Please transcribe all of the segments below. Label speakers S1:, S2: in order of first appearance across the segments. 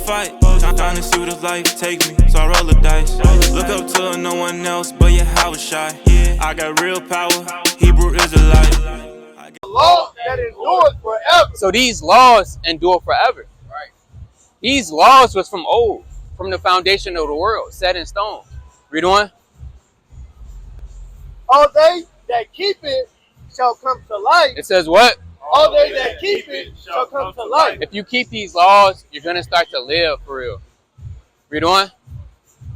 S1: fight. Trying to see where the life take me, so I roll the dice. Look up to no one else, but yeah, I was shy. I got real power, Hebrew Israelite.
S2: Law that endures forever.
S3: So these laws endure forever. Right. These laws was from old, from the foundation of the world, set in stone. Read on.
S2: All they that keep it shall come to life.
S3: It says what?
S2: All they that keep it shall come to life.
S3: If you keep these laws, you're going to start to live for real. Read on.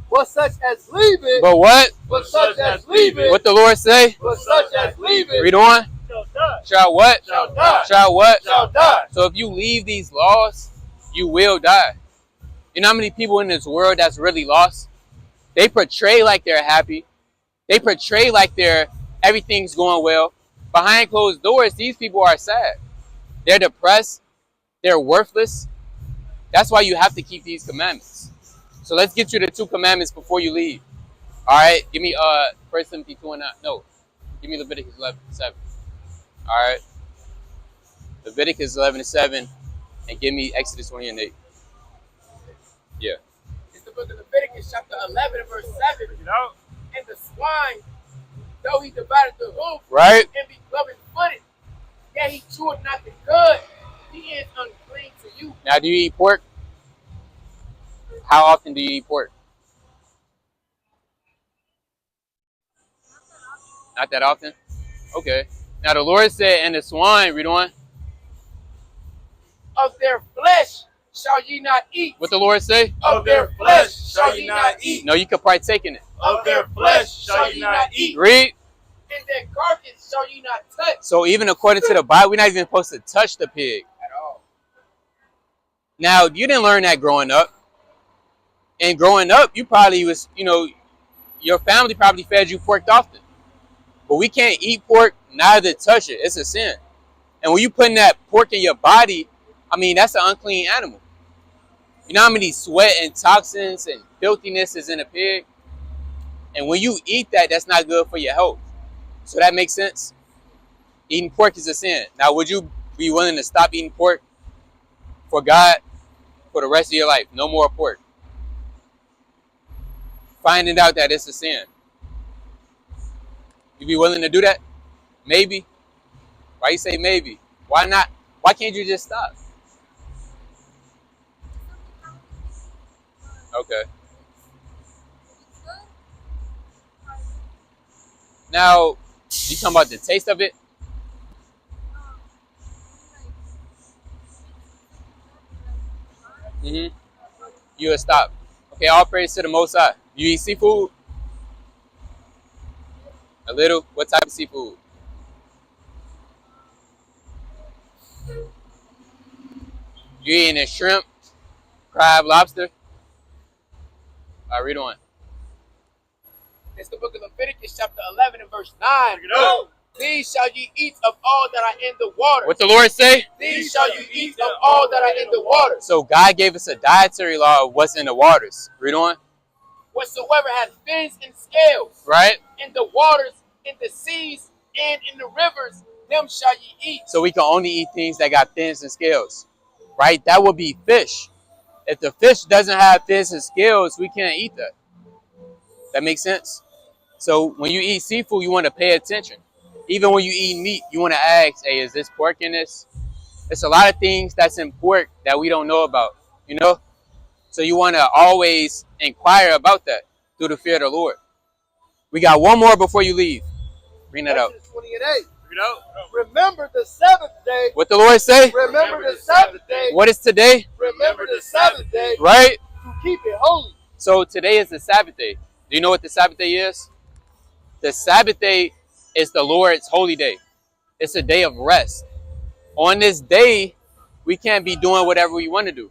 S2: But such as leave it.
S3: But what?
S2: But such as leave it.
S3: What the Lord say?
S2: But such as leave it.
S3: Read on.
S2: Shall die.
S3: Shall what?
S2: Shall die.
S3: Shall what?
S2: Shall die.
S3: So if you leave these laws, you will die. You know how many people in this world that's really lost? They portray like they're happy. They portray like everything's going well. Behind closed doors, these people are sad. They're depressed. They're worthless. That's why you have to keep these commandments. So let's get you the 2 commandments before you leave. All right, give me 1 Timothy 2:9. No, give me Leviticus 11:7. All right, Leviticus 11:7, and give me Exodus 20:8. Yeah.
S4: It's the book of Leviticus, chapter 11, verse 7.
S2: You know?
S4: And the swine, though he divided the hoof,
S3: Right.
S4: and be clubbing-footed, yet he chewed not the cud, he is unclean to you.
S3: Now, do you eat pork? How often do you eat pork? Not that often? Okay. Now, the Lord said, and the swine, read on.
S4: Of their flesh shall ye not eat.
S3: What the Lord say?
S4: Of their flesh shall ye not eat.
S3: No, you can partake in it.
S4: Of their flesh shall ye not eat.
S3: Read.
S4: And their carcass shall ye not touch.
S3: So even according to the Bible, we're not even supposed to touch the pig
S4: At all.
S3: Now, you didn't learn that growing up. And growing up, you probably was, your family probably fed you pork often. But we can't eat pork, neither touch it. It's a sin. And when you putting that pork in your body, that's an unclean animal. You know how many sweat and toxins and filthiness is in a pig? And when you eat that, that's not good for your health. So that makes sense? Eating pork is a sin. Now, would you be willing to stop eating pork for God for the rest of your life? No more pork. Finding out that it's a sin. You be willing to do that? Maybe. Why you say maybe? Why not? Why can't you just stop? Okay. Now, you talking about the taste of it? You will stop. Okay, all praise to the Most High. You eat seafood? A little? What type of seafood? You eating shrimp, crab, lobster? All right, read on.
S4: It's the book of Leviticus, chapter 11, and verse 9. These shall ye eat of all that are in the water.
S3: What the Lord say?
S4: These shall you eat of all that are in the water.
S3: So God gave us a dietary law of what's in the waters. Read on.
S4: Whatsoever has fins and scales.
S3: Right?
S4: In the waters, in the seas, and in the rivers, them shall ye eat.
S3: So we can only eat things that got fins and scales. Right? That would be fish. If the fish doesn't have fins and scales, we can't eat that. That makes sense? So when you eat seafood, you want to pay attention. Even when you eat meat, you want to ask, hey, is this pork in this? There's a lot of things that's in pork that we don't know about, So you want to always inquire about that through the fear of the Lord. We got one more before you leave. Bring that out.
S2: 20:8. Remember the Sabbath day.
S3: What the Lord say?
S2: Remember the Sabbath day.
S3: What is today?
S2: Remember the Sabbath day.
S3: Right?
S2: To keep it holy.
S3: So today is the Sabbath day. Do you know what the Sabbath day is? The Sabbath day is the Lord's holy day. It's a day of rest. On this day, we can't be doing whatever we want to do.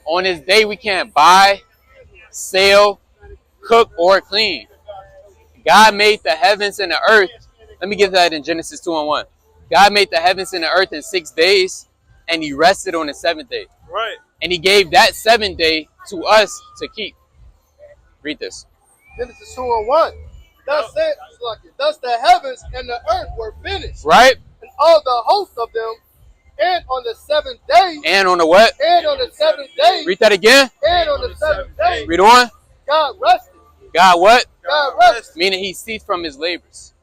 S3: On this day, we can't buy, sell, cook, or clean. God made the heavens and the earth. Let me get that in Genesis 2:1. God made the heavens and the earth in 6 days, and he rested on the 7th day.
S2: Right.
S3: And he gave that 7th day to us to keep. Read this.
S2: Genesis 2:1. Thus the heavens and the earth were finished.
S3: Right?
S2: And all the host of them, And on the seventh day.
S3: And on the what?
S2: And on the seventh day.
S3: Read that again.
S2: And on the seventh day.
S3: Read on.
S2: God rested.
S3: God what?
S2: God rested.
S3: Meaning he ceased from his labors.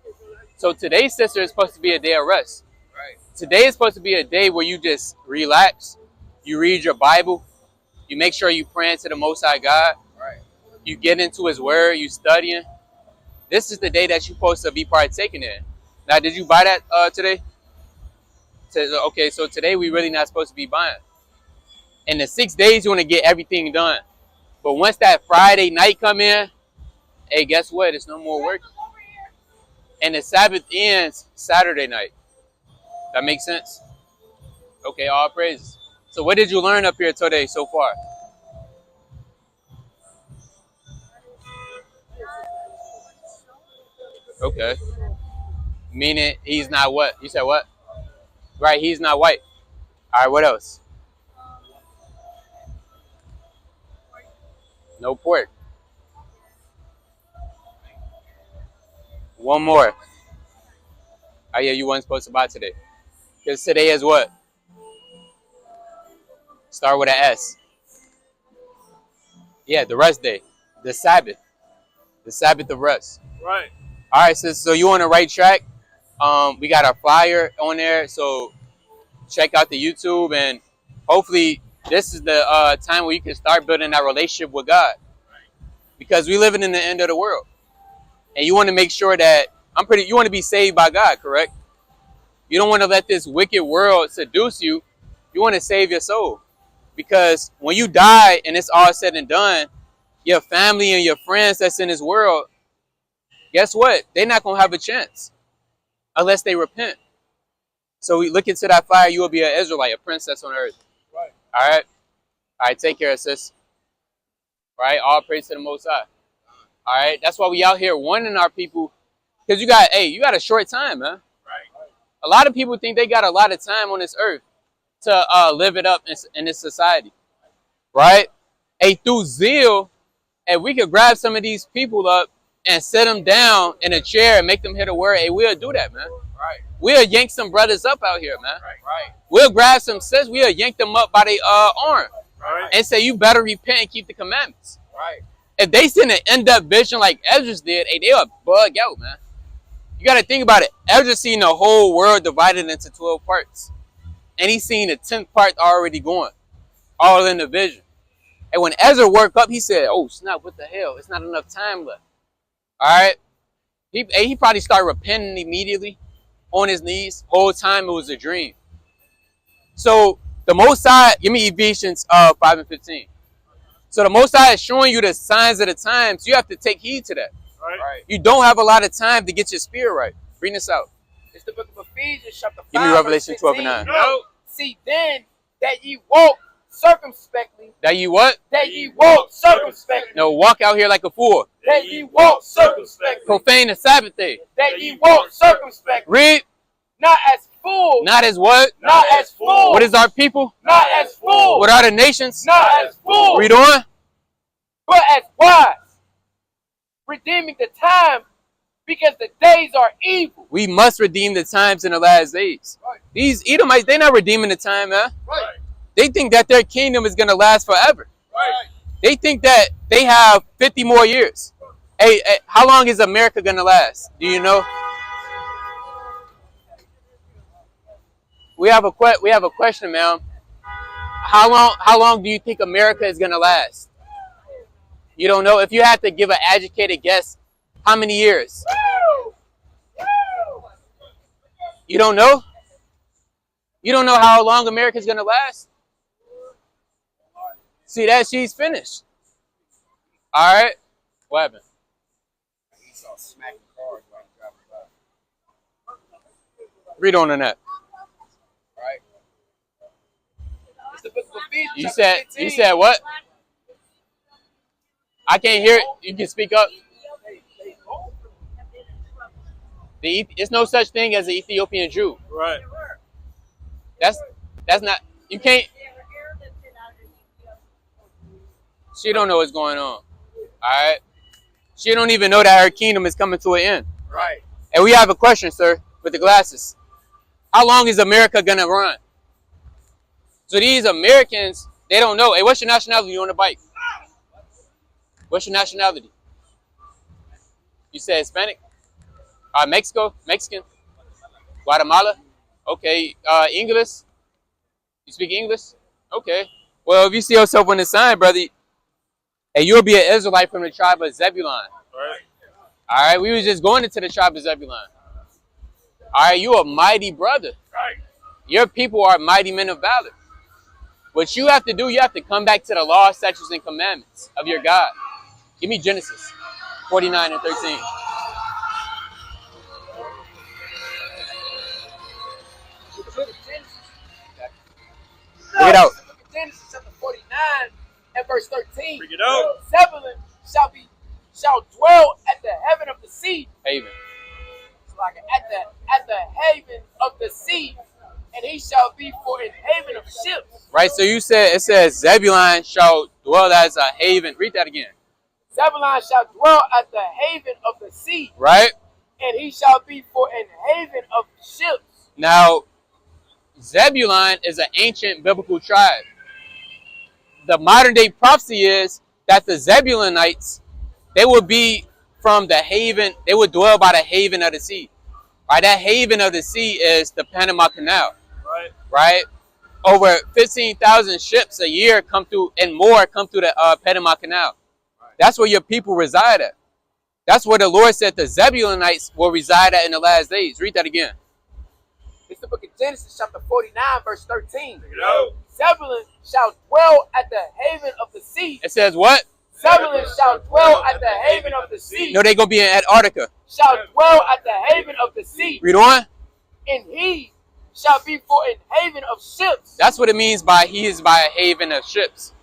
S3: So today's sister is supposed to be a day of rest.
S4: Right.
S3: Today is supposed to be a day where you just relax. You read your Bible. You make sure you praying to the Most High God.
S4: Right.
S3: You get into his word. You studying. This is the day that you're supposed to be partaking in. Now, did you buy that today? Okay, so today we really not supposed to be buying. In the 6 days, you want to get everything done. But once that Friday night come in, hey, guess what? It's no more work. And the Sabbath ends Saturday night. That makes sense? Okay, all praises. So what did you learn up here today so far? Okay. Meaning he's not what? You said what? Right, he's not white. All right, what else? No pork. One more. Oh yeah, you weren't supposed to buy today. Because today is what? Start with an S. Yeah, the rest day. The Sabbath. The Sabbath of rest.
S1: Right.
S3: All right, so you on the right track. We got our flyer on there, so check out the YouTube, and hopefully this is the time where you can start building that relationship with God. Because we living in the end of the world. And you want to make sure that you want to be saved by God, correct? You don't want to let this wicked world seduce you. You want to save your soul. Because when you die and it's all said and done, your family and your friends that's in this world, guess what? They're not going to have a chance unless they repent. So we look into that fire, you will be an Israelite, a princess on earth.
S4: Right.
S3: All right? All right, take care, sis. All right? All praise to the Most High. All right? That's why we out here warning our people. Because you got a short time, man.
S4: Right.
S3: A lot of people think they got a lot of time on this earth to live it up in this society. Right? Hey, through zeal, if we could grab some of these people up and sit them down in a chair and make them hear the word, hey, we'll do that, man.
S4: Right.
S3: We'll yank some brothers up out here, man.
S4: Right.
S3: We'll grab some sis, we'll yank them up by their arm
S4: Right.
S3: and say, you better repent and keep the commandments.
S4: Right.
S3: If they send an in-depth vision like Ezra did, hey, they'll bug out, man. You got to think about it. Ezra seen the whole world divided into 12 parts. And he's seen the 10th part already going. All in the vision. And when Ezra woke up, he said, oh, snap, what the hell? It's not enough time left. All right? He probably started repenting immediately on his knees. Whole time it was a dream. So the Most High, give me Ephesians 5:15. So the Most High is showing you the signs of the times. You have to take heed to that.
S4: Right.
S3: You don't have a lot of time to get your spirit right. Bring this out.
S4: It's the book of Ephesians, chapter 5.
S3: Give me Revelation 12 and 9.
S4: No. See then that ye walk circumspectly.
S3: That you what?
S4: That ye walk circumspectly.
S3: No, walk out here like a fool.
S4: That ye walk circumspectly.
S3: Profane the Sabbath day.
S4: That ye walk circumspectly.
S3: Read.
S4: Not as fools.
S3: Not as what?
S4: Not as fools.
S3: What is our people?
S4: Not as fools.
S3: What are the nations?
S4: Not as fools.
S3: Read on.
S4: But as wise. Redeeming the time because the days are evil.
S3: We must redeem the times in the last days.
S4: Right.
S3: These Edomites, they're not redeeming the time, man.
S4: Right.
S3: They think that their kingdom is going to last forever.
S4: Right.
S3: They think that they have 50 more years. Hey, how long is America going to last? Do you know? We have a question, ma'am. How long do you think America is going to last? You don't know? If you had to give an educated guess, how many years? You don't know? You don't know how long America is going to last? See that? She's finished. All right. What happened?
S4: He saw smacking cars while he driving by.
S3: Read on that.
S4: Right. It's the book of Ephesians.
S3: You
S4: chapter
S3: said
S4: 15.
S3: you said what? I can't hear it. You can speak up. It's no such thing as an Ethiopian Jew.
S1: Right.
S3: That's not. You can't. She don't know what's going on. All right. She don't even know that her kingdom is coming to an end.
S4: Right.
S3: And we have a question, sir, with the glasses. How long is America gonna run? So these Americans, they don't know. Hey, what's your nationality? You on the bike? What's your nationality? You said Hispanic? Mexico? Mexican? Guatemala? Okay. English? You speak English? Okay. Well, if you see yourself on the sign, brother, hey, you'll be an Israelite from the tribe of Zebulun.
S1: Right.
S3: All right. We was just going into the tribe of Zebulun. All right. You a mighty brother.
S1: Right.
S3: Your people are mighty men of valor. What you have to do, you have to come back to the law, statutes, and commandments of your God. Give me Genesis 49 and 13. Bring it out.
S4: Genesis chapter 49 and verse 13.
S1: Bring it out.
S4: Zebulun shall dwell at the haven of the sea.
S3: Haven.
S4: It's like at the haven of the sea, and he shall be for an haven of ships.
S3: Right, so you said, it says Zebulun shall dwell as a haven. Read that again.
S4: Zebulun shall dwell at the haven of the sea,
S3: Right?
S4: and he shall be for an haven of ships.
S3: Now, Zebulun is an ancient biblical tribe. The modern day prophecy is that the Zebulunites, they would be from the haven, they would dwell by the haven of the sea. Right, that haven of the sea is the Panama Canal.
S1: Right.
S3: Right? Over 15,000 ships a year come through and more come through the Panama Canal. That's where your people reside at. That's where the Lord said the Zebulunites will reside at in the last days. Read that again.
S4: It's the book of Genesis chapter 49 verse 13.
S1: Bring it out.
S4: Zebulun shall dwell at the haven of the sea.
S3: It says what?
S4: Zebulun shall dwell at the haven of the sea.
S3: No, they gonna be in Antarctica.
S4: Shall dwell at the haven of the sea.
S3: Read on.
S4: And he shall be for an haven of ships.
S3: That's what it means by he is by a haven of ships.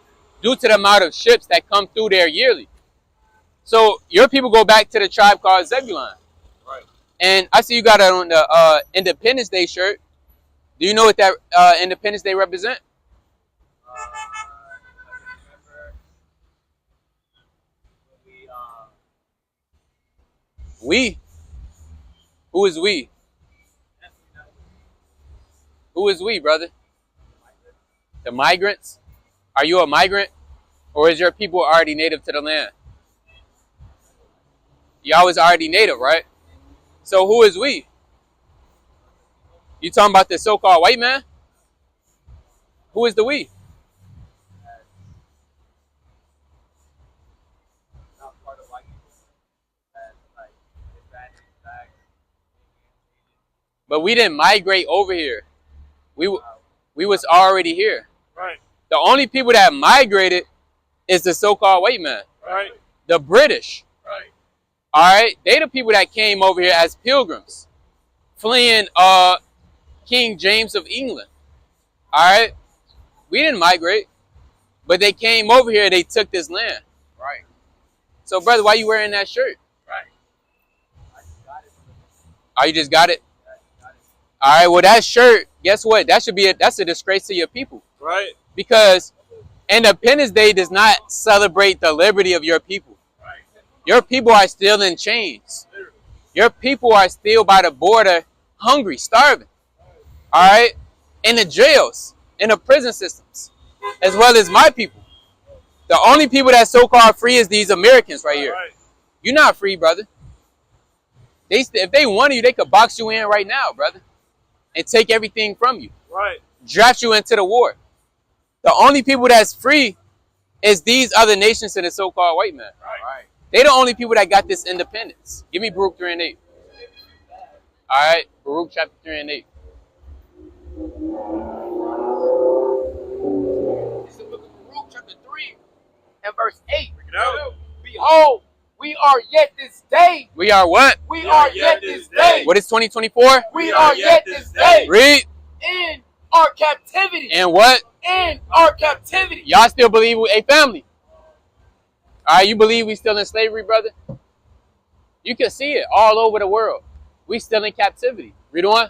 S3: Due to the amount of ships that come through there yearly. So your people go back to the tribe called Zebulun.
S1: Right.
S3: And I see you got it on the Independence Day shirt. Do you know what that Independence Day represent? We. Who is we? Who is we, brother? The migrants? Are you a migrant? Or is your people already native to the land? Y'all was already native, right? So who is we? You talking about the so-called white man? Who is the we? But we didn't migrate over here. We was already here.
S1: Right.
S3: The only people that migrated is the so-called white man.
S1: Right.
S3: The British.
S1: Right.
S3: All right? They the people that came over here as pilgrims, fleeing King James of England. All right? We didn't migrate, but they came over here, they took this land.
S1: Right.
S3: So, brother, why you wearing that shirt?
S1: Right.
S3: Oh, you just got it? All right, well, that shirt, guess what? That's a disgrace to your people.
S1: Right.
S3: Because Independence Day does not celebrate the liberty of your people.
S1: Right.
S3: Your people are still in chains. Your people are still by the border, hungry, starving. All right? In the jails, in the prison systems, as well as my people. The only people that's so-called free is these Americans right here.
S1: Right.
S3: You're not free, brother. If they wanted you, they could box you in right now, brother, and take everything from you.
S1: Right.
S3: Draft you into the war. The only people that's free is these other nations and the so-called white man.
S1: Right.
S3: They the only people that got this independence. Give me Baruch 3 and 8. All right, Baruch chapter 3 and 8.
S4: It's the book of Baruch chapter 3 and verse 8.
S1: Bring it out.
S4: Behold, we are yet this day.
S3: We are what?
S4: We are yet this day.
S3: What is 2024?
S4: We are yet this day.
S3: Read.
S4: In our captivity.
S3: And what?
S4: In our captivity.
S3: Y'all still believe we a family? All right, you believe we still in slavery, brother? You can see it all over the world. We still in captivity. Read on.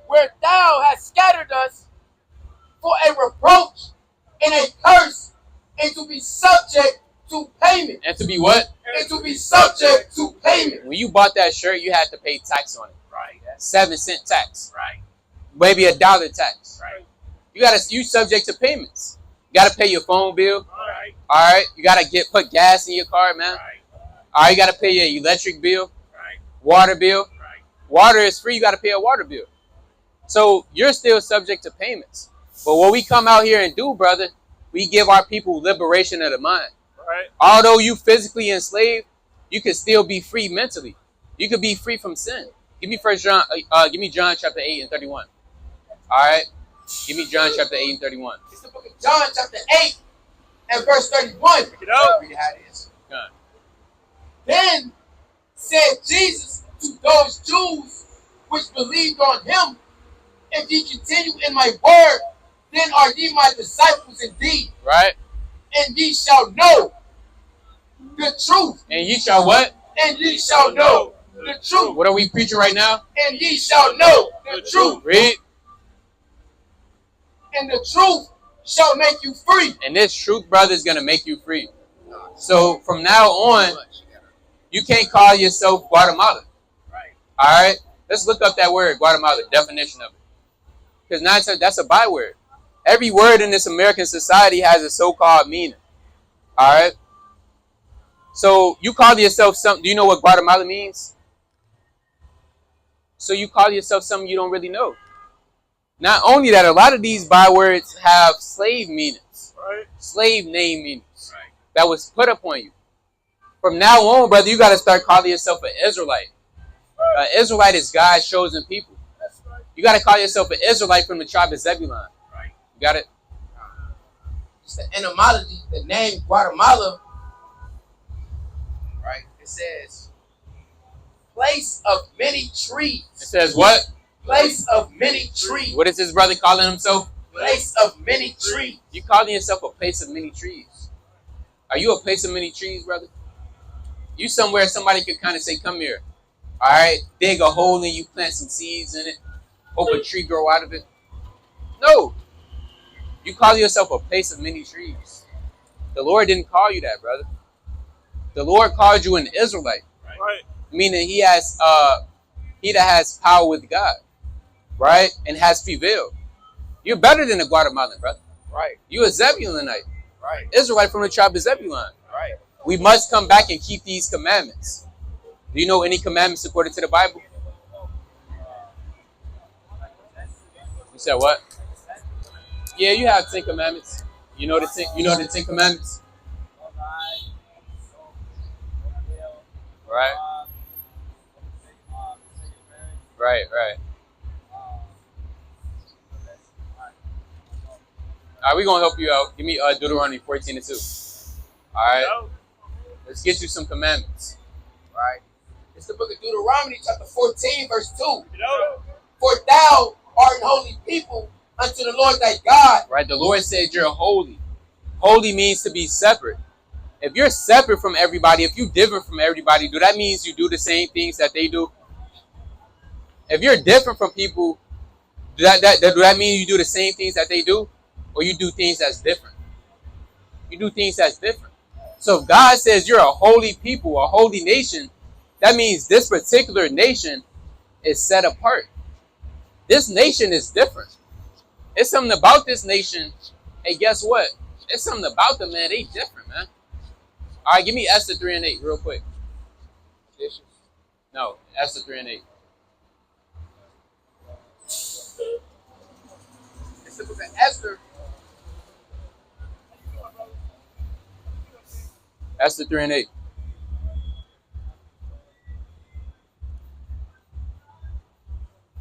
S4: Where thou hast scattered us for a reproach and a curse, and to be subject to payment.
S3: And to be what?
S4: And to be subject to payment.
S3: When you bought that shirt, you had to pay tax on it.
S1: Right.
S3: 7-cent tax.
S1: Right.
S3: maybe $1 tax.
S5: Right.
S3: You subject to payments. You gotta pay your phone bill.
S5: Right.
S3: All right. You gotta put gas in your car, man.
S5: Right.
S3: All right. You gotta pay your electric bill,
S5: Right.
S3: water bill.
S5: Right.
S3: Water is free. You gotta pay a water bill. So you're still subject to payments. But what we come out here and do, brother, we give our people liberation of the mind.
S5: Right.
S3: Although you physically enslaved, you can still be free mentally. You could be free from sin. Give me John chapter 8 and 31. All right. Give me John chapter 8 and 31.
S4: It's the book of John chapter 8 and verse 31.
S5: Pick it up.
S4: Read how it is.
S3: Go on.
S4: Then said Jesus to those Jews which believed on him, if ye continue in my word, then are ye my disciples indeed,
S3: Right.
S4: and ye shall know the truth,
S3: And ye shall what?
S4: and ye shall know the truth,
S3: What are we preaching right now?
S4: and ye shall know the truth,
S3: Read.
S4: and the truth shall make you free.
S3: And this truth, brother, is going to make you free. So from now on, you can't call yourself Guatemala.
S5: Right.
S3: All right? Let's look up that word, Guatemala, definition of it. Because 9 times that's a byword. Every word in this American society has a so-called meaning. All right? So you call yourself something. Do you know what Guatemala means? So you call yourself something you don't really know. Not only that, a lot of these bywords have slave meanings.
S5: Right.
S3: Slave name meanings.
S5: Right.
S3: That was put upon you. From now on, brother, you got to start calling yourself an Israelite. An Israelite is God's chosen people.
S5: That's right.
S3: You got to call yourself an Israelite from the tribe of Zebulun.
S5: Right.
S3: You got it?
S4: It's the etymology, the name Guatemala, right? It says, place of many trees.
S3: It says what?
S4: Place of many trees.
S3: What is this brother calling himself?
S4: Place of many trees.
S3: You calling yourself a place of many trees. Are you a place of many trees, brother? You somewhere somebody could kind of say, come here. All right, dig a hole and you plant some seeds in it. Hope a tree grow out of it. No. You call yourself a place of many trees. The Lord didn't call you that, brother. The Lord called you an Israelite.
S5: Right.
S3: Meaning he that has power with God. Right? And has prevailed. You're better than a Guatemalan, brother.
S4: Right,
S3: You're a Zebulunite.
S4: right,
S3: Israelite from the tribe of Zebulun.
S4: right.
S3: We must come back and keep these commandments. Do you know any commandments according to the Bible? You said what? Yeah, you have 10 commandments. You know the 10 commandments? Right. Right. All right, we're going to help you out. Give me Deuteronomy 14 and 2. All right. Let's get you some commandments.
S4: Right. It's the book of Deuteronomy, chapter 14, verse 2.
S5: Pick it up.
S4: For thou art an holy people unto the Lord thy God.
S3: Right? The Lord said you're holy. Holy means to be separate. If you're separate from everybody, if you're different from everybody, do that mean you do the same things that they do? If you're different from people, do that mean you do the same things that they do? Or you do things that's different? You do things that's different. So if God says you're a holy people, a holy nation, that means this particular nation is set apart. This nation is different. It's something about this nation. Hey, guess what? It's something about them, man. They different, man. All right, give me Esther 3 and 8 real quick. No, Esther 3 and 8.
S4: It's the book of Esther.
S3: Esther 3 and 8.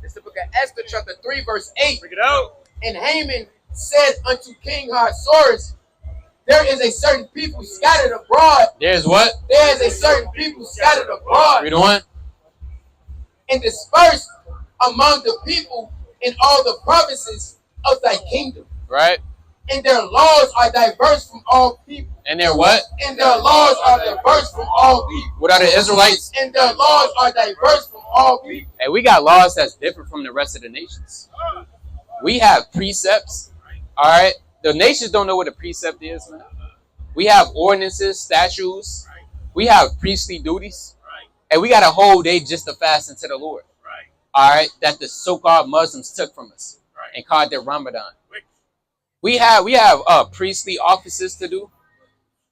S4: It's the book of Esther, chapter 3, verse 8.
S5: Pick it up.
S4: And Haman said unto King Ahasuerus, there is a certain people scattered abroad.
S3: There's what?
S4: There is a certain people scattered abroad
S3: Read on.
S4: and dispersed among the people in all the provinces of thy kingdom.
S3: Right?
S4: And their laws are diverse from all people.
S3: And they're what?
S4: And their laws are diverse from all people.
S3: What are the Israelites?
S4: And their laws are diverse from all people.
S3: Hey, we got laws that's different from the rest of the nations. We have precepts. All right? The nations don't know what a precept is, man. We have ordinances, statutes. We have priestly duties. And we got a whole day just to fast into the Lord. all right, that the so-called Muslims took from us and called their Ramadan. We have priestly offices to do.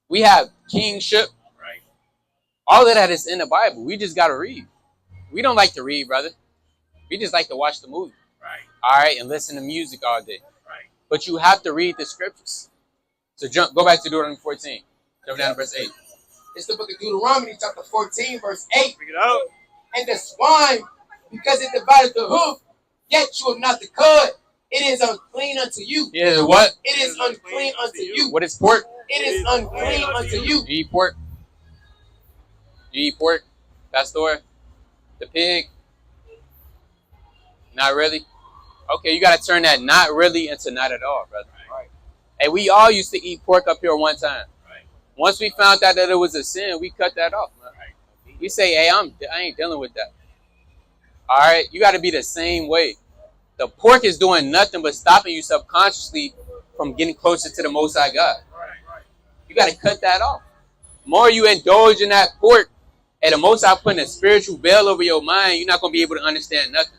S3: We have kingship. All of that is in the Bible. We just got to read. We don't like to read, brother. We just like to watch the movie. All right, and listen to music all day. But you have to read the scriptures. So go back to Deuteronomy 14. Jump down to verse 8.
S4: It's the book of Deuteronomy, chapter 14, verse 8.
S2: Bring it out.
S4: And the swine, because it divided the hoof, yet you have not the cud, it is unclean unto you.
S3: Yeah, what?
S4: It is unclean unto you.
S3: What is pork?
S4: It is unclean unto you.
S3: You eat pork? You eat pork, Pastor? The pig? Not really? Okay, you got to turn that not really into not at all, brother. Right. Hey, we all used to eat pork up here one time. Right. Once we found out that it was a sin, we cut that off, man. Right. We say, hey, I ain't dealing with that. All right? You got to be the same way. The pork is doing nothing but stopping you subconsciously from getting closer to the Most High God. Right. You got to cut that off. The more you indulge in that pork, and the Most High putting a spiritual veil over your mind, you're not going to be able to understand nothing.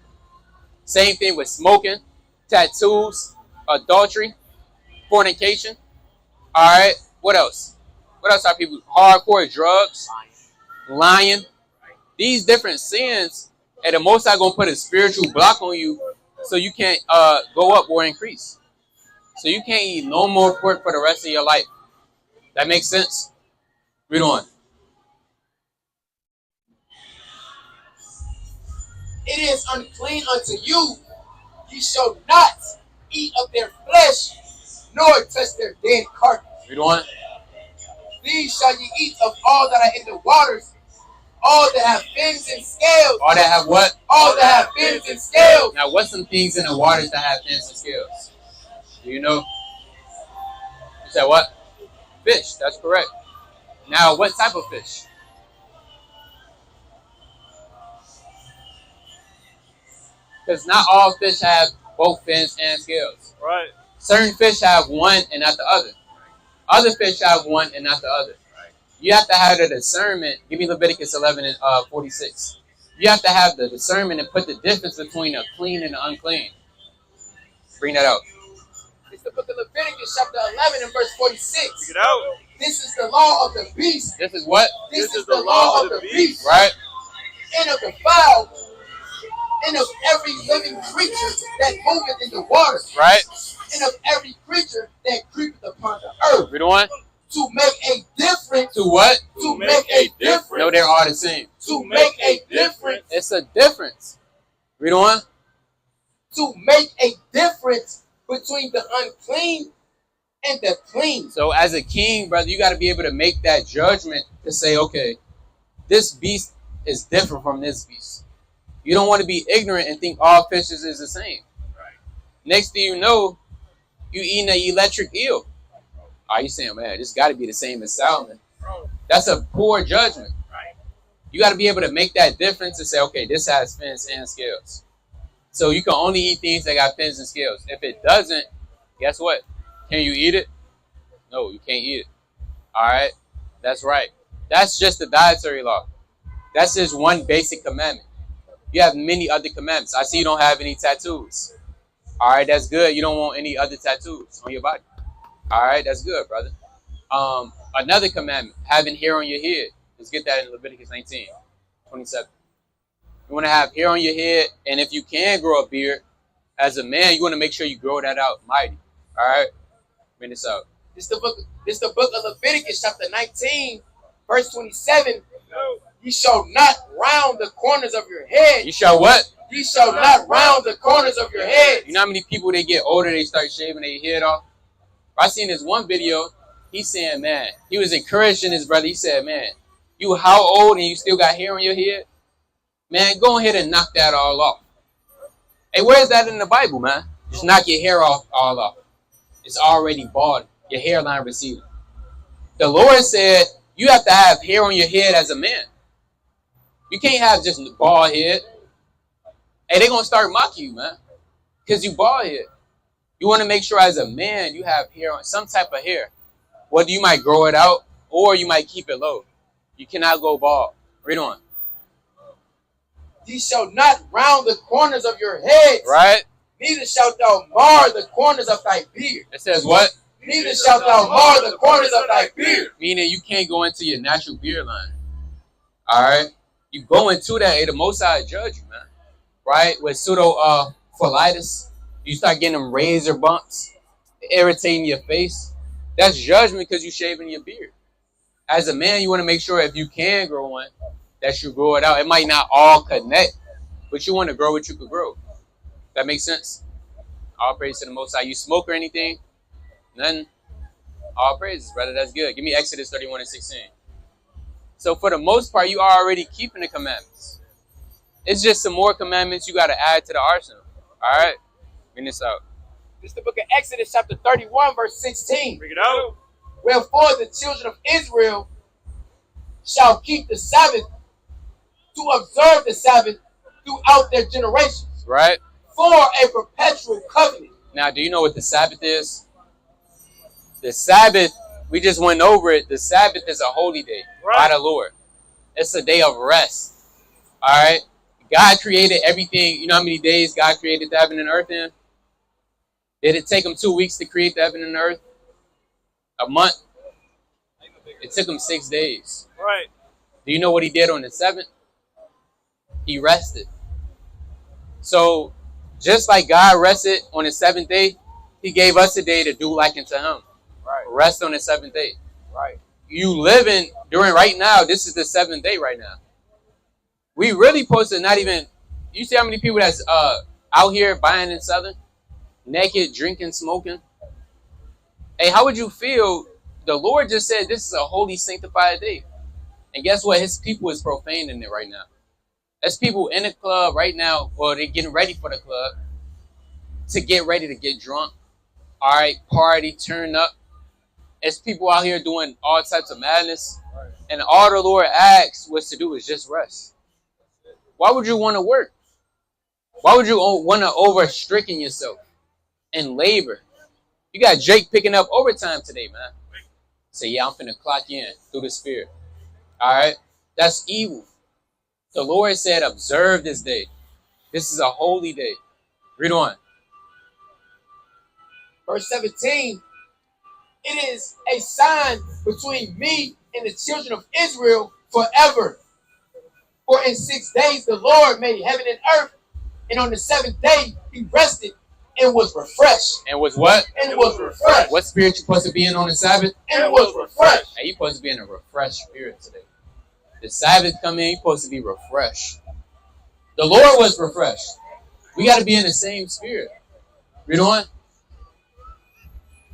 S3: Same thing with smoking, tattoos, adultery, fornication. All right. What else? What else are people? Hardcore drugs, lying. These different sins, and the Most High going to put a spiritual block on you so you can't go up or increase. So you can't eat no more pork for the rest of your life. That makes sense? Read on.
S4: It is unclean unto you. Ye shall not eat of their flesh, nor touch their dead carcass.
S3: Read on.
S4: These shall ye eat of all that are in the waters, all that have fins and scales.
S3: All that have what?
S4: All that have fins and scales.
S3: Now, what's some things in the waters that have fins and scales? Do you know? You said what? Fish. That's correct. Now, what type of fish? Because not all fish have both fins and scales.
S2: Right.
S3: Certain fish have one and not the other. Other fish have one and not the other. You have to have the discernment. Give me Leviticus 11 and 46. You have to have the discernment and put the difference between the clean and the unclean. Bring that out.
S4: It's the book of Leviticus, chapter 11 and verse 46.
S2: Bring it out.
S4: This is the law of the beast.
S3: This is what?
S4: This is the law of the beast.
S3: Right?
S4: And of the fowl, and of every living creature that moveth in the water.
S3: Right?
S4: And of every creature that creepeth upon the earth.
S3: Read on.
S4: To make a difference.
S3: To what?
S4: To make a difference.
S3: No, they're all the same.
S4: To make a difference.
S3: It's a difference. Read on.
S4: To make a difference between the unclean and the clean.
S3: So as a king, brother, you got to be able to make that judgment to say, okay, this beast is different from this beast. You don't want to be ignorant and think all fishes is the same. Right. Next thing you know, you eating an electric eel. Are you saying, man, this got to be the same as salmon? That's a poor judgment. Right. You got to be able to make that difference and say, okay, this has fins and scales. So you can only eat things that got fins and scales. If it doesn't, guess what? Can you eat it? No, you can't eat it. All right? That's right. That's just the dietary law. That's just one basic commandment. You have many other commandments. I see you don't have any tattoos. All right, that's good. You don't want any other tattoos on your body. All right, that's good, brother. Another commandment, having hair on your head. Let's get that in Leviticus 19:27. You want to have hair on your head, and if you can grow a beard, as a man, you want to make sure you grow that out mighty. All right? Bring this out.
S4: This the book of Leviticus, chapter 19, verse 27. You shall not round the corners of your head.
S3: You shall what?
S4: You shall not round the corners of your head.
S3: You know how many people, they get older, they start shaving their head off? I seen this one video. He's saying, man, he was encouraging his brother. He said, man, you how old and you still got hair on your head? Man, go ahead and knock that all off. Hey, where's that in the Bible, man? Just knock your hair off all off. It's already bald. Your hairline receded. The Lord said you have to have hair on your head as a man. You can't have just bald head. Hey, they're going to start mocking you, man, because you bald head. You want to make sure as a man you have hair on, some type of hair. Whether you might grow it out or you might keep it low. You cannot go bald. Read on.
S4: Ye shall not round the corners of your heads,
S3: Right?
S4: neither shalt thou mar the corners of thy beard.
S3: It says what?
S4: Neither shalt thou mar the corners of thy beard.
S3: Meaning you can't go into your natural beard line. Alright? You go into that, the Most High judge you, man. Right? With pseudo pholitis, you start getting them razor bumps, irritating your face. That's judgment because you're shaving your beard. As a man, you want to make sure if you can grow one, that you grow it out. It might not all connect, but you want to grow what you could grow. That makes sense? All praise to the Most High. You smoke or anything? None? All praises, brother. That's good. Give me Exodus 31 and 16. So for the most part, you are already keeping the commandments. It's just some more commandments you got to add to the arsenal. All right? Bring this out.
S4: This is the book of Exodus chapter 31 verse 16.
S1: Bring it out.
S4: Wherefore the children of Israel shall keep the Sabbath to observe the Sabbath throughout their generations.
S3: Right?
S4: For a perpetual covenant.
S3: Now, do you know what the Sabbath is? The Sabbath, we just went over it. The Sabbath is a holy day by the Lord. It's a day of rest. All right? God created everything. You know how many days God created the heaven and earth in? Did it take him 2 weeks to create the heaven and earth? A month? It took him 6 days.
S1: Right.
S3: Do you know what he did on the 7th? He rested. So, just like God rested on the 7th day, he gave us a day to do like unto him.
S4: Right.
S3: Rest on the 7th day.
S4: Right.
S3: You living during right now, this is the 7th day right now. We really supposed to not even, you see how many people that's out here buying and selling? Naked, drinking, smoking. Hey, how would you feel? The Lord just said this is a holy, sanctified day. And guess what? His people is profaning it right now. There's people in the club right now, well, they're getting ready for the club to get ready to get drunk. All right, party, turn up. There's people out here doing all types of madness. Right. And all the Lord asks was to do is just rest. Why would you want to work? Why would you want to overstricken yourself and labor? You got Jake picking up overtime today, man. Say, yeah, I'm finna clock in through the Spirit. All right? That's evil. The Lord said, observe this day. This is a holy day. Read on.
S4: Verse 17. It is a sign between me and the children of Israel forever. For in 6 days the Lord made heaven and earth, and on the 7th day he rested and was refreshed.
S3: And was what?
S4: And was refreshed.
S3: What spirit you supposed to be in on the Sabbath?
S4: And was refreshed.
S3: Hey, you supposed to be in a refreshed spirit today. The Sabbath come in, you supposed to be refreshed. The Lord was refreshed. We got to be in the same spirit. Read on.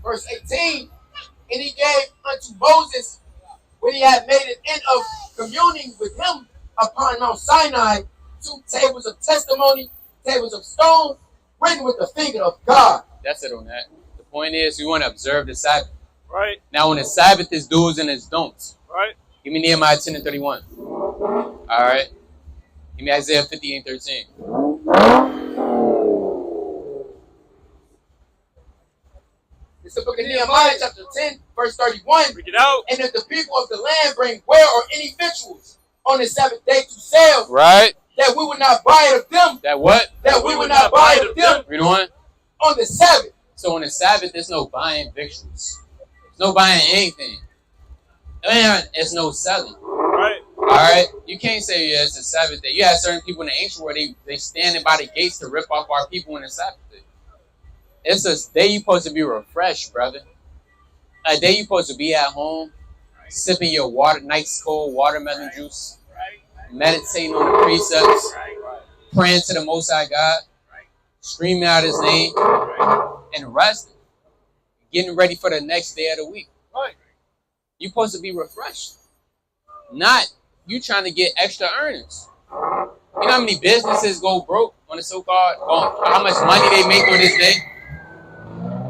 S4: Verse 18. And he gave unto Moses, when he had made an end of communing with him upon Mount Sinai, 2 tables of testimony, tables of stone, written with the finger of God.
S3: That's it on that. The point is, we want to observe the Sabbath.
S1: Right.
S3: Now, on the Sabbath, is do's and its don'ts.
S1: Right.
S3: Give me Nehemiah 10 and 31. All right. Give me Isaiah 50 and 13.
S4: It's the book of Nehemiah, chapter 10, verse 31.
S1: Bring it out.
S4: And if the people of the land bring ware or any victuals on the Sabbath day to sell,
S3: Right.
S4: that we would not buy it of them.
S3: That what?
S4: That we would not buy it of them
S3: Read on.
S4: on the Sabbath.
S3: So on the Sabbath, there's no buying victuals. There's no buying anything. And there's no selling.
S1: Right.
S3: All right? You can't say, yeah, it's a Sabbath day. You have certain people in the ancient world, they standing by the gates to rip off our people on the Sabbath day. It's a day you're supposed to be refreshed, brother. A day you're supposed to be at home, sipping your water, nice cold watermelon juice, meditating on the precepts, praying to the Most High God, screaming out his name, and resting, getting ready for the next day of the week. You're supposed to be refreshed. Not you trying to get extra earnings. You know how many businesses go broke on the so-called, how much money they make on this day?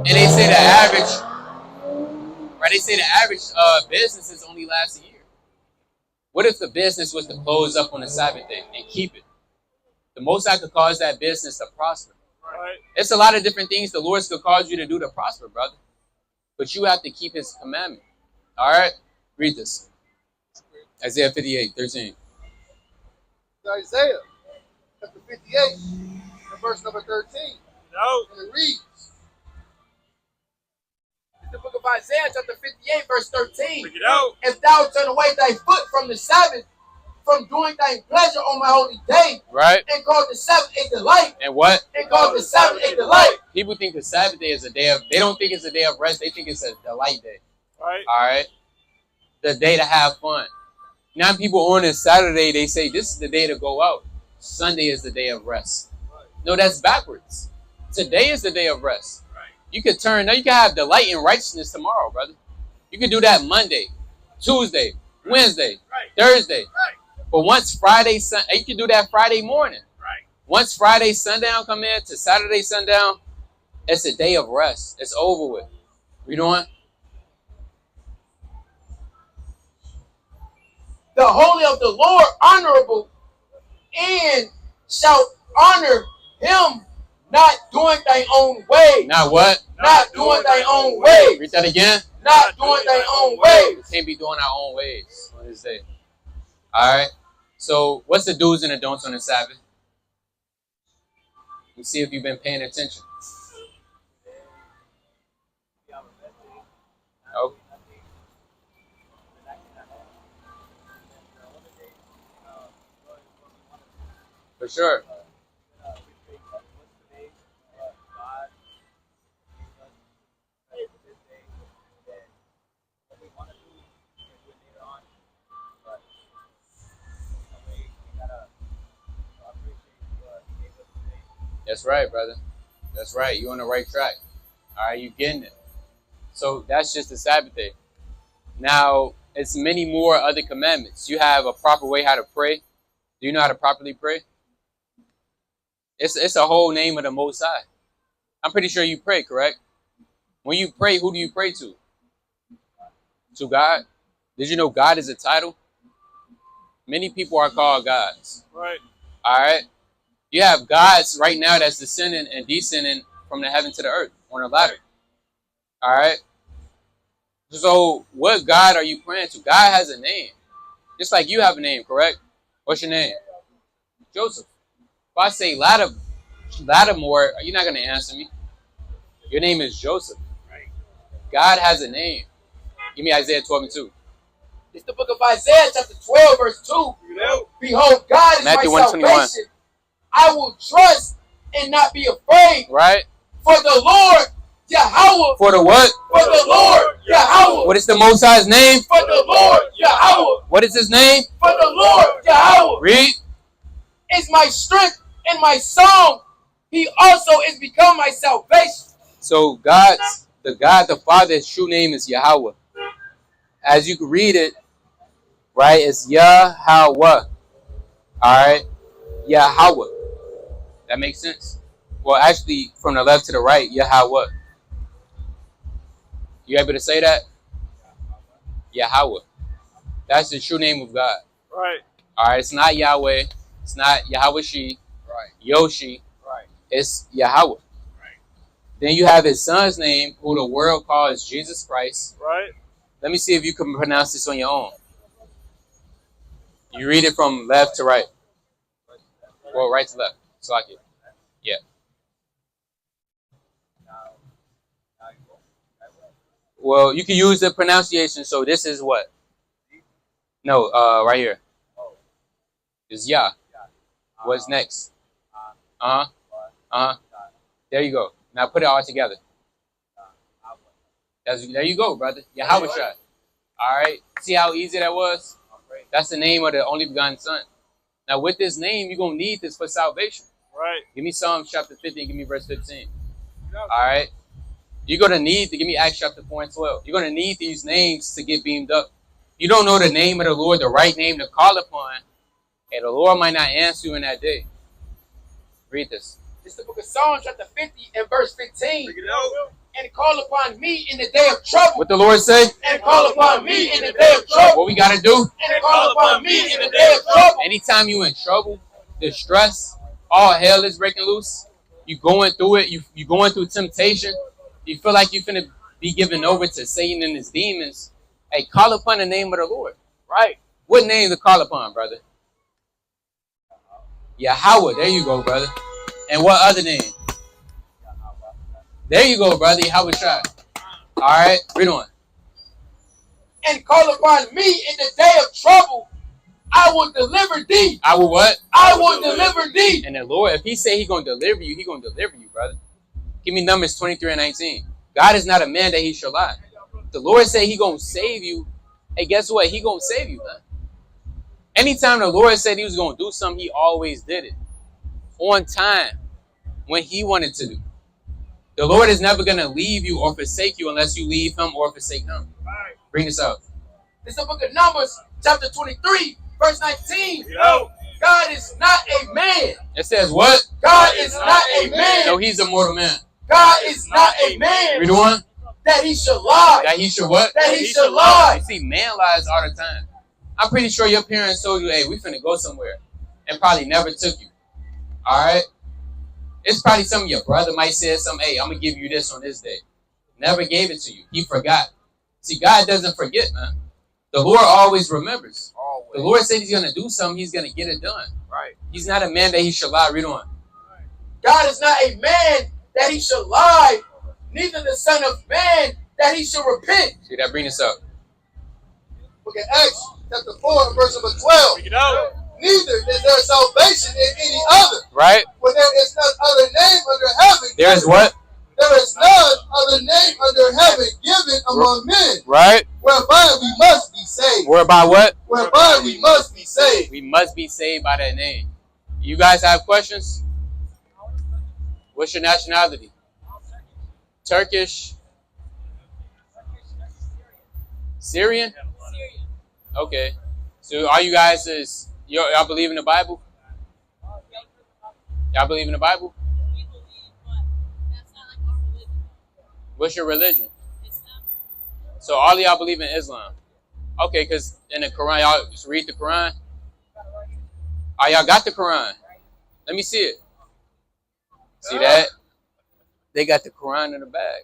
S3: And they say the average, right? They say the average businesses only last a year. What if the business was to close up on the Sabbath day and keep it? The Most High could cause that business to prosper.
S1: Right.
S3: It's a lot of different things the Lord could cause you to do to prosper, brother. But you have to keep his commandment. All right? Read this. Isaiah 58, 13.
S2: Isaiah chapter 58, and verse number 13.
S1: No.
S2: And it reads,
S4: It's the book of Isaiah, chapter 58, verse 13.
S1: Check it out.
S4: If thou turn away thy foot from the Sabbath, from doing thy pleasure on my holy day,
S3: Right?
S4: and cause the Sabbath a delight,
S3: And what?
S4: and cause the Sabbath a delight.
S3: People think the Sabbath day is a day of, they don't think it's a day of rest. They think it's a delight day.
S1: Right.
S3: All right? The day to have fun. Now people on a Saturday, they say this is the day to go out. Sunday is the day of rest. No, that's backwards. Today is the day of rest. You could turn, now you can have delight in righteousness tomorrow, brother. You can do that Monday, Tuesday, Wednesday, Thursday. But once Friday, you can do that Friday morning. Once Friday sundown come in to Saturday sundown, it's a day of rest. It's over with. You know what?
S4: The holy of the Lord honorable, and shalt honor him, not doing thy own way.
S3: Not what?
S4: Not doing thy own way.
S3: Read that again.
S4: Not doing thy own way.
S3: We can't be doing our own ways on this day. All right. So what's the do's and the don'ts on the Sabbath? Let's see if you've been paying attention. Oh. For sure. That's right, brother. That's right. You're on the right track. All right, you getting it. So that's just the Sabbath day. Now, it's many more other commandments. You have a proper way how to pray. Do you know how to properly pray? It's a whole name of the Most High. I'm pretty sure you pray, correct? When you pray, who do you pray to? To God? Did you know God is a title? Many people are called gods.
S1: Right.
S3: All right? You have gods right now that's descending and descending from the heaven to the earth on a ladder. All right? So what God are you praying to? God has a name. Just like you have a name, correct? What's your name? Joseph. If I say Lattimore, you're not going to answer me. Your name is Joseph. God has a name. Give me Isaiah 12:2.
S4: It's the book of Isaiah, chapter 12, verse 2. Behold, God is
S3: Matthew
S4: my
S3: 1:21.
S4: salvation. I will trust and not be afraid.
S3: Right?
S4: For the Lord, Yahweh.
S3: For the what?
S4: For the Lord, Yahweh.
S3: What is the Most High's name?
S4: For the Lord, Yahweh.
S3: What is his name?
S4: For the Lord, Yahweh.
S3: Read.
S4: Is my strength and my song. He also is become my salvation.
S3: So the God the Father's true name is Yahweh. As you can read it, right, it's Yahweh. Alright? Yahweh. That makes sense? Well, actually, from the left to the right, Yahweh. You able to say that? Yahweh. That's the true name of God.
S1: Right.
S3: Alright, it's not Yahweh. It's not Yahweh She.
S1: Right.
S3: Yoshi.
S1: Right.
S3: It's Yahweh.
S1: Right.
S3: Then you have his son's name, who the world calls Jesus Christ.
S1: Right.
S3: Let me see if you can pronounce this on your own. You read it from left to right. Well, right to left. So like it. Yeah. Well, you can use the pronunciation. So this is what? No, right here. Is Yah. What's next? There you go. Now put it all together. There you go, brother. Yahweh Shai. All right. See how easy that was? That's the name of the only begotten Son. Now with this name, you're going to need this for salvation.
S1: Right.
S3: Give me Psalms chapter 50 and give me verse 15. All right. You're going to need to give me Acts chapter 4 and 12. You're going to need these names to get beamed up. You don't know the name of the Lord, the right name to call upon, and the Lord might not answer you in that day. Read this.
S4: It's the book of Psalms, chapter 50 and verse 15. And call upon me in the day of trouble.
S3: What the Lord say?
S4: And call upon me in the day of trouble.
S3: What we got to do?
S4: And call upon me in the day of trouble.
S3: Anytime you in trouble, distress, all hell is breaking loose. You going through it. You going through temptation. You feel like you're finna be given over to Satan and his demons. Hey, call upon the name of the Lord.
S1: Right.
S3: What name to call upon, brother? Yahweh. There you go, brother. And what other name? There you go, brother. Yahweh Shai. All right, read on.
S4: And call upon me in the day of trouble. I will deliver thee.
S3: I will what?
S4: I will deliver thee.
S3: And the Lord, if he say he going to deliver you, he going to deliver you, brother. Give me Numbers 23:19. God is not a man that he shall lie. The Lord say he going to save you. Hey, guess what? He going to save you, man. Anytime the Lord said he was going to do something, he always did it. On time. When he wanted to do. The Lord is never going to leave you or forsake you unless you leave him or forsake him. Bring this up.
S4: It's the book of Numbers, chapter 23, verse 19. Yo. God is not a man.
S3: It says what?
S4: God is not a man.
S3: No, he's a mortal man.
S4: God is not a man.
S3: Read on.
S4: That he should lie.
S3: That he should what?
S4: That he should lie.
S3: You see, man lies all the time. I'm pretty sure your parents told you, hey, we finna go somewhere. And probably never took you. Alright? It's probably something your brother might say something, hey, I'm going to give you this on this day. Never gave it to you. He forgot. See, God doesn't forget, man. The Lord always remembers. Always. The Lord said he's going to do something. He's going to get it done. Right. He's not a man that he should lie. Read on.
S4: God is not a man that he should lie. Neither the son of man that he should repent.
S3: See, that bring us up.
S4: Look at Acts chapter 4, verse number 12. Neither is there salvation in any other.
S3: Right.
S4: For there is none other name under heaven.
S3: There is what?
S4: There is none other name under heaven given among men.
S3: Right.
S4: Whereby we must be saved.
S3: Whereby what?
S4: Whereby we must be saved.
S3: We must be saved by that name. You guys have questions? What's your nationality? Turkish? Syrian? Okay. So are you guys y'all believe in the Bible? Y'all believe in the Bible? What's your religion? So all of y'all believe in Islam. Okay, because in the Quran, y'all just read the Quran. Oh, y'all got the Quran. Let me see it. See that? They got the Quran in the bag.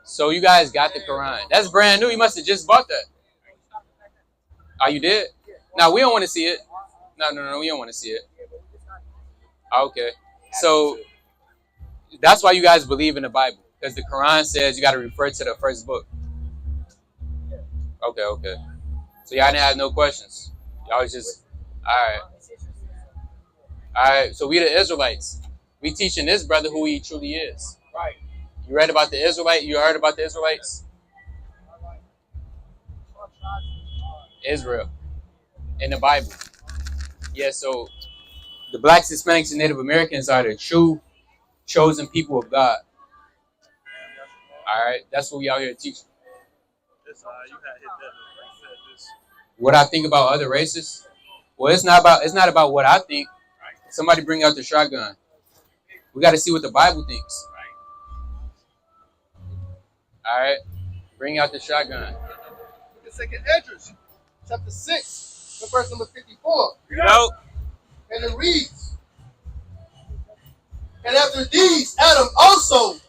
S3: So you guys got the Quran. That's brand new. You must have just bought that. Oh, you did? No, we don't want to see it. No, we don't want to see it. Okay. So that's why you guys believe in the Bible. Because the Quran says you got to refer to the first book. Okay. So y'all didn't have no questions. Y'all was just, all right. So we the Israelites. We teaching this brother who he truly is. Right. You read about the Israelite? You heard about the Israelites? Israel. In the Bible. Yeah, so the blacks, Hispanics, and Native Americans are the true chosen people of God. All right, that's what we out here teaching. What I think about other races? Well, it's not about what I think. Somebody bring out the shotgun. We got to see what the Bible thinks. All right, bring out the shotgun.
S4: The second Esdras, chapter 6, verse number 54. And it reads, and after these, Adam also,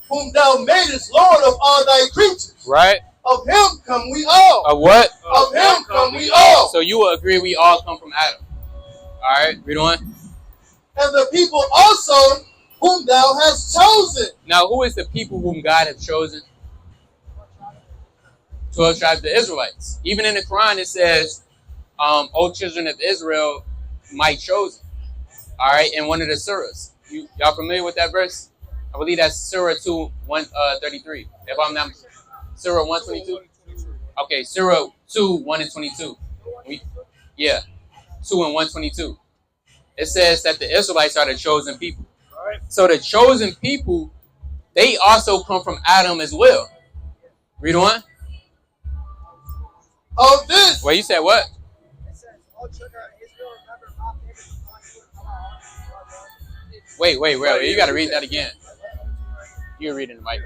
S4: whom thou madest Lord of all thy creatures.
S3: Right.
S4: Of him come we all.
S3: Of what?
S4: Of him come we all.
S3: So you will agree we all come from Adam. All right, read on.
S4: And the people also whom thou hast chosen.
S3: Now, who is the people whom God has chosen? 12 tribes, the Israelites. Even in the Quran, it says, O children of Israel, my chosen. All right, in one of the surahs. Y'all familiar with that verse? I believe that's Surah 2, 133. If I'm not, Surah 122. Okay, Surah 2, 1 and 22. 2 and 122. It says that the Israelites are the chosen people. So the chosen people, they also come from Adam as well. Read on.
S4: Of this.
S3: Wait, you said what?
S2: It says, "All children of Israel, remember my favorites upon you."
S3: Wait. You got to read that again. You're reading the mic.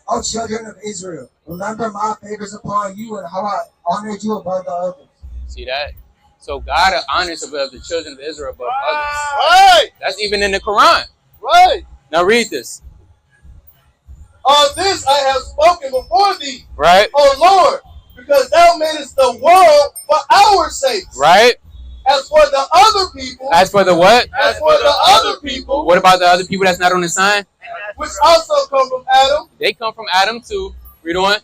S5: O children of Israel, remember my favors upon you and how I honored you above the others.
S3: See that? So God honors above the children of Israel above others.
S4: Right.
S3: That's even in the Quran.
S4: Right.
S3: Now read this.
S4: Of this I have spoken before thee.
S3: Right.
S4: O Lord, because thou madest the world for our sakes.
S3: Right.
S4: As for the other people,
S3: As for the what?
S4: as for the other people,
S3: What about the other people that's not on the sign?
S4: which also come from Adam,
S3: They come from Adam too. Read on.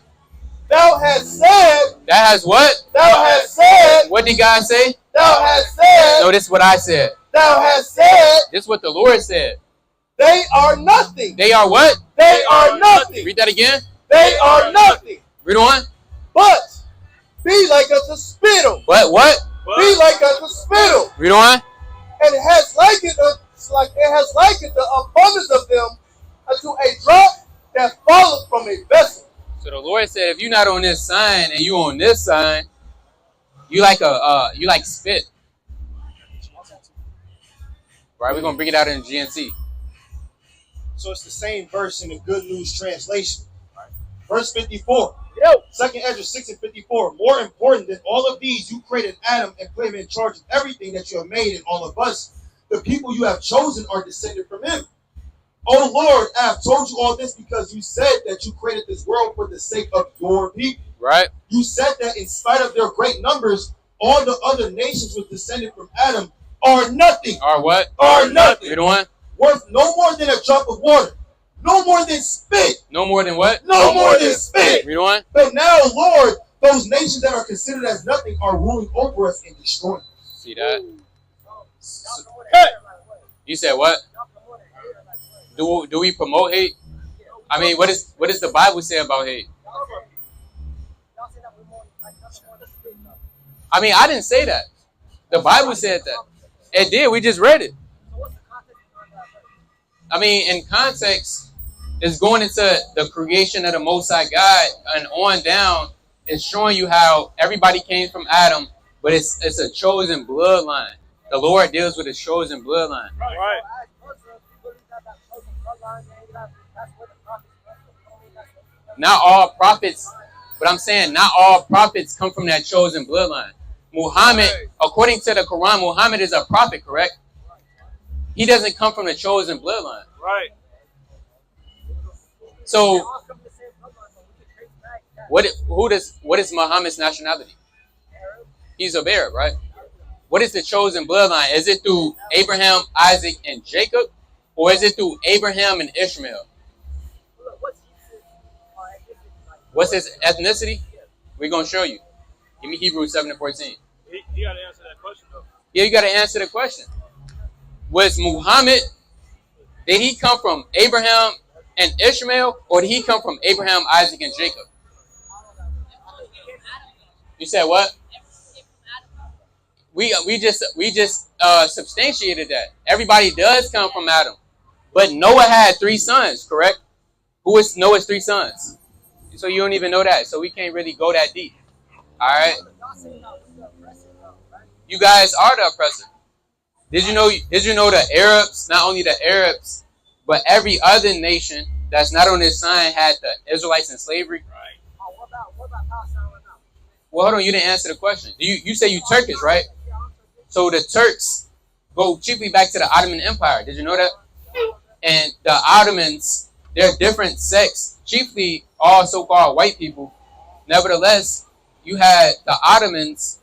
S4: thou hast said,
S3: That has what?
S4: thou hast said,
S3: What did God say?
S4: thou hast said,
S3: No, this is what I said.
S4: thou hast said,
S3: This is what the Lord said.
S4: they are nothing.
S3: They are what?
S4: They are nothing.
S3: Read that again.
S4: They are nothing.
S3: Read on.
S4: But be like unto spittle.
S3: What? What?
S4: Be like unto spittle.
S3: Read on.
S4: And has likened the abundance of them unto a drop that falleth from a vessel.
S3: So the Lord said, if you're not on this sign and you on this sign, you like spit. Right? We're gonna bring it out in the GNC.
S6: So it's the same verse in the Good News translation. Verse 54.
S2: Yo.
S6: 2nd Ezra 6 and 54. More important than all of these, you created Adam and put him in charge of everything that you have made, and all of us, the people you have chosen, are descended from him. Oh Lord, I have told you all this because you said that you created this world for the sake of your people.
S3: Right?
S6: You said that in spite of their great numbers, all the other nations which descended from Adam are nothing.
S3: Or what?
S6: Are nothing.
S3: Read on.
S6: Worth no more than a drop of water. No more than spit.
S3: No more than what?
S6: No more than spit.
S3: Read on.
S6: But now, Lord, those nations that are considered as nothing are ruling over us and destroying us.
S3: See that? You said what? Do we promote hate? I mean, what does the Bible say about hate? I mean, I didn't say that. The Bible said that. It did. We just read it. I mean, in context, it's going into the creation of the Most High God and on down. It's showing you how everybody came from Adam, but it's a chosen bloodline. The Lord deals with a chosen bloodline.
S2: Right.
S3: Not all prophets, but I'm saying not all prophets come from that chosen bloodline. Muhammad, according to the Quran, Muhammad is a prophet, correct? He doesn't come from the chosen bloodline.
S2: Right.
S3: So, what is Muhammad's nationality? He's a Arab, right? What is the chosen bloodline? Is it through Abraham, Isaac, and Jacob? Or is it through Abraham and Ishmael? What's his ethnicity? We're going to show you. Give me Hebrews 7 and 14.
S2: He got to answer that question, though.
S3: Yeah, you got to answer the question. Was Muhammad, did he come from Abraham and Ishmael, or did he come from Abraham, Isaac, and Jacob? You said what? We just substantiated that. Everybody does come from Adam. But Noah had 3 sons, correct? Who is Noah's 3 sons? So you don't even know that. So we can't really go that deep. All right? You guys are the oppressor. Did you know the Arabs, not only the Arabs, but every other nation that's not on this sign had the Israelites in slavery? Well, hold on, you didn't answer the question. You say you Turkish, right? So the Turks go chiefly back to the Ottoman Empire. Did you know that? And the Ottomans, they're different sects, chiefly all so-called white people. Nevertheless, you had the Ottomans,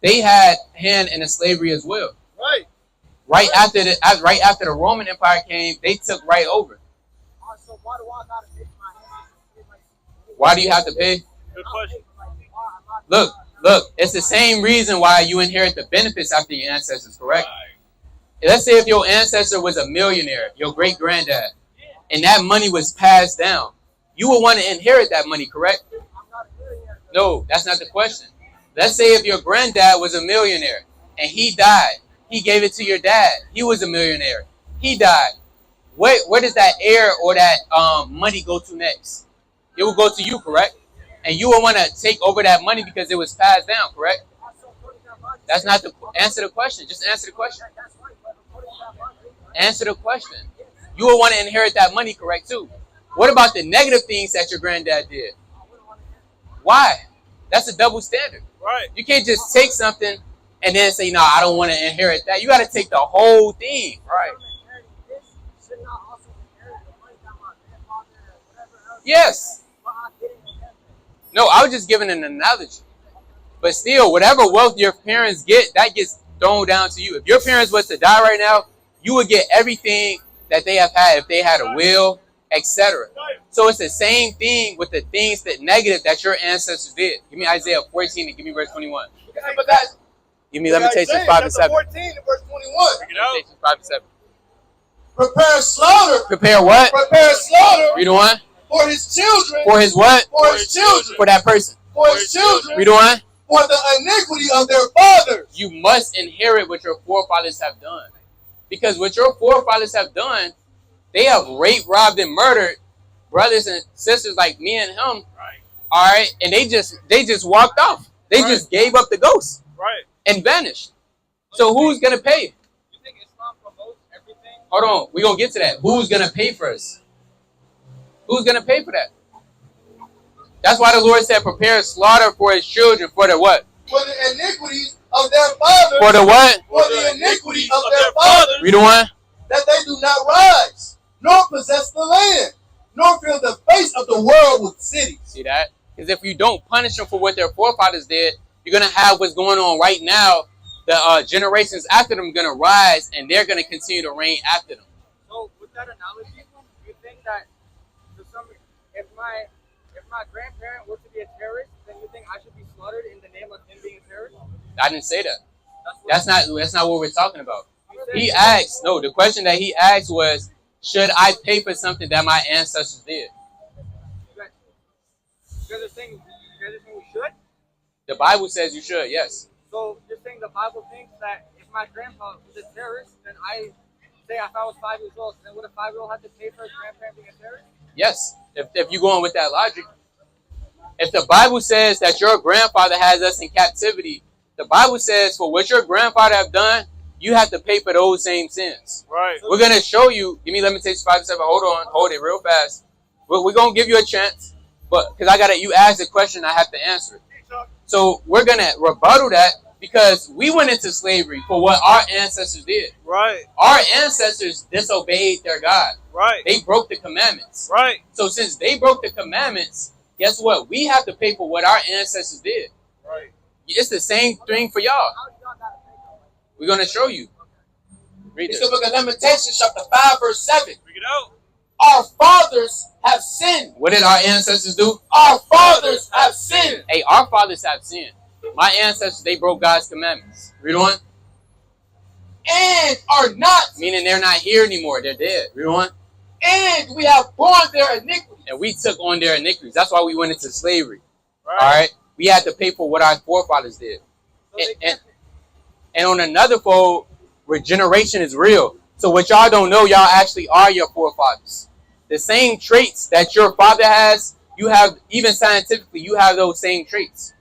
S3: they had hand in the slavery as well.
S2: Right.
S3: Right after the Roman Empire came, they took right over. Why do you have to pay?
S2: Good question.
S3: Look, it's the same reason why you inherit the benefits after your ancestors, correct? Let's say if your ancestor was a millionaire, your great-granddad, and that money was passed down, you would want to inherit that money, correct? No, that's not the question. Let's say if your granddad was a millionaire and he died, he gave it to your dad. He was a millionaire. He died. Where does that heir or that money go to next? It will go to you, correct? And you will want to take over that money because it was passed down, correct? That's not the answer the question. Just answer the question. Answer the question. You will want to inherit that money, correct, too. What about the negative things that your granddad did? Why? That's a double standard.
S2: Right.
S3: You can't just take something and then say, no, I don't want to inherit that. You got to take the whole thing. Right. Yes. No, I was just giving an analogy. But still, whatever wealth your parents get, that gets thrown down to you. If your parents was to die right now, you would get everything that they have had if they had a will, etc. So it's the same thing with the things that negative that your ancestors did. Give me Isaiah 14 and give me verse 21.
S4: But that's
S3: Give me Lamentations 5 and 7.
S4: 14 and verse 21.
S3: Lamentations 5 and 7.
S4: Prepare slaughter.
S3: Prepare what?
S4: Prepare slaughter.
S3: Read on.
S4: For his children.
S3: For his what?
S4: For his children.
S3: For that person.
S4: For his children.
S3: Read on.
S4: For the iniquity of their fathers.
S3: You must inherit what your forefathers have done. Because what your forefathers have done, they have raped, robbed, and murdered brothers and sisters like me and him.
S1: Right.
S3: All right. And they just walked off. They just gave up the ghost.
S1: Right.
S3: And vanished. So who's going to pay?
S7: You think Islam promotes everything?
S3: Hold on. We're going to get to that. Who's going to pay for us? Who's going to pay for that? That's why the Lord said, prepare slaughter for his children. For the what?
S4: For the iniquities of their fathers.
S3: For the what?
S4: For the iniquity of their fathers.
S3: Read on.
S4: That they do not rise, nor possess the land, nor fill the face of the world with cities.
S3: See that? Because if you don't punish them for what their forefathers did, you're going to have what's going on right now. The generations after them are going to rise, and they're going to continue to reign after them.
S7: So with that analogy, you think that if my grandparent were to be a terrorist, then you think I should be slaughtered in the name of him being a terrorist?
S3: I didn't say that. That's not what we're talking about. He asked, no, the question that he asked was, should I pay for something that my ancestors did?
S7: You guys are saying we should?
S3: The Bible says you should, yes.
S7: So you're saying the Bible thinks that if my grandpa was a terrorist, then if I was 5 years old, then would a 5-year-old have to pay for his grandparent being a terrorist?
S3: Yes, if you're going with that logic. If the Bible says that your grandfather has us in captivity, the Bible says for what your grandfather have done, you have to pay for those same sins.
S1: Right.
S3: We're going to show you. Give me Lamentations 5 and 7. Hold it real fast. We're going to give you a chance, but because you asked a question, I have to answer it. So we're going to rebuttal that because we went into slavery for what our ancestors did.
S1: Right.
S3: Our ancestors disobeyed their God.
S1: Right.
S3: They broke the commandments.
S1: Right.
S3: So since they broke the commandments, guess what? We have to pay for what our ancestors did.
S1: Right.
S3: It's the same thing for y'all. We're going to show you. Read
S4: It's
S3: this.
S4: the book of Lamentations, chapter 5, verse 7.
S1: Bring it out.
S4: Our fathers have sinned.
S3: What did our ancestors do?
S4: Our fathers have sinned.
S3: Hey, our fathers have sinned. My ancestors, they broke God's commandments. Read on.
S4: And are not.
S3: Meaning they're not here anymore. They're dead. Read on.
S4: And we have borne their iniquity.
S3: And we took on their iniquities. That's why we went into slavery.
S1: Right.
S3: All right. We had to pay for what our forefathers did. And on another fold, regeneration is real. So what y'all don't know, y'all actually are your forefathers. The same traits that your father has, you have, even scientifically, you have those same traits.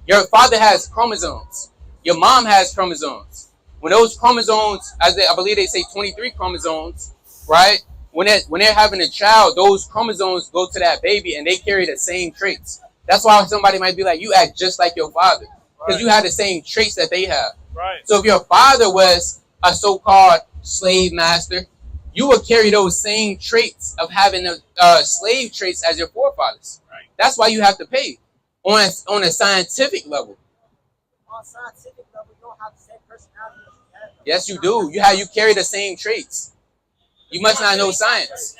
S3: Your father has chromosomes. Your mom has chromosomes. When those chromosomes, I believe they say 23 chromosomes, right? When they're having a child, those chromosomes go to that baby and they carry the same traits. That's why somebody might be like, you act just like your father. Because you have the same traits that they have.
S1: Right.
S3: So if your father was a so-called slave master, you would carry those same traits of having slave traits as your forefathers.
S1: Right.
S3: That's why you have to pay on a scientific level.
S2: On scientific level, you don't have the same personality as you have.
S3: Yes, you do. You carry the same traits. You must not know science.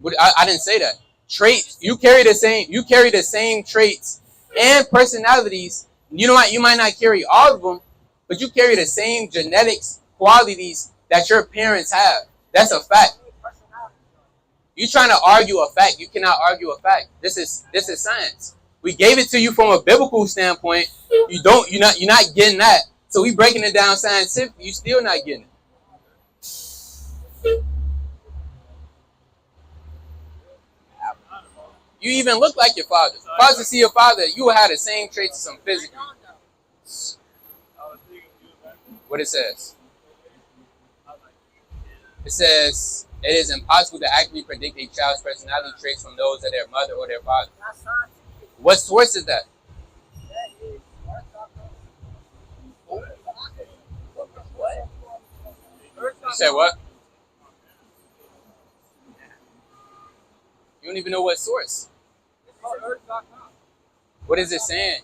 S3: But I didn't say that. Traits. You carry the same traits and personalities. You might not carry all of them, but you carry the same genetics qualities that your parents have. That's a fact. You're trying to argue a fact. You cannot argue a fact. This is science. We gave it to you from a biblical standpoint. You're not getting that. So we breaking it down scientifically. You still not getting it. You even look like your father. If I was to see your father, you would have the same traits as him physically. What it says? It says, it is impossible to accurately predict a child's personality traits from those of their mother or their father. What source is that? You said what? You don't even know what source. What is it saying?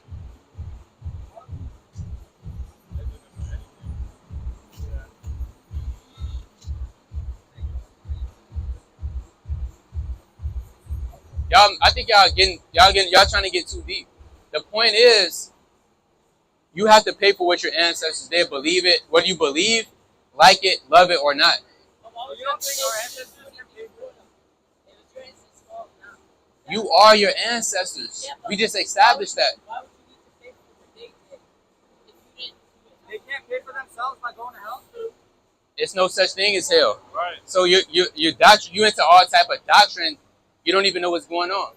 S3: I think y'all trying to get too deep. The point is, you have to pay for what your ancestors did. Believe it, whether you believe, like it, love it, or not.
S7: You don't think our ancestors can pay for it?
S3: You are your ancestors. We just established that.
S7: They can't pay for themselves by going to hell?
S3: It's no such thing as hell.
S1: Right.
S3: So you into all type of doctrine. You don't even know what's going on.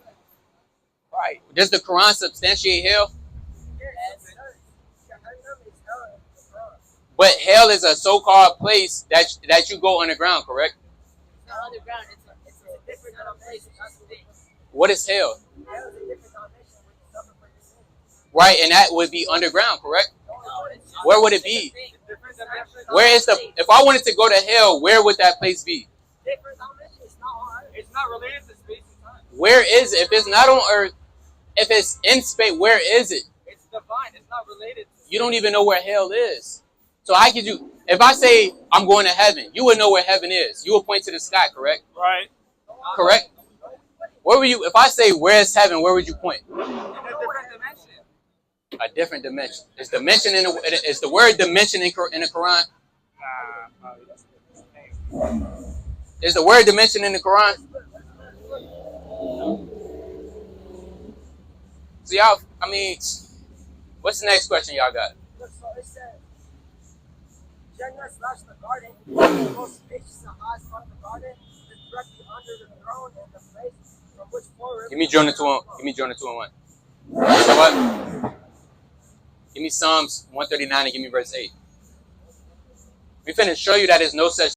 S3: Right. Does the Quran substantiate hell? But hell is a so-called place that you go underground, correct?
S8: It's not underground. It's a different place.
S3: What is hell? Right, and that would be underground, correct? Where would it be? Where is the? If I wanted to go to hell, where would that place be?
S7: It's not related to space and time.
S3: Where is it? If it's not on Earth, if it's in space, where is it?
S7: It's divine. It's not related to space.
S3: You don't even know where hell is. So how could you? If I say I'm going to heaven, you would know where heaven is. You would point to the sky, correct?
S1: Right.
S3: Correct. Where would you? If I say where is heaven, where would you point?
S7: In a different dimension.
S3: A different dimension. Is dimension in the? Is the word dimension in the Quran? Is the word dimension in the Quran? So y'all, I mean, what's the next question y'all got?
S8: So it said, Jannah/the garden, the most spacious and highest part of the garden, is directly under the throne and the place from which four rivers.
S3: Give me Jonah 2:1. Give me Jonah 2:1. So what? Give me Psalms 139 and give me verse 8. We finna show you that there's no such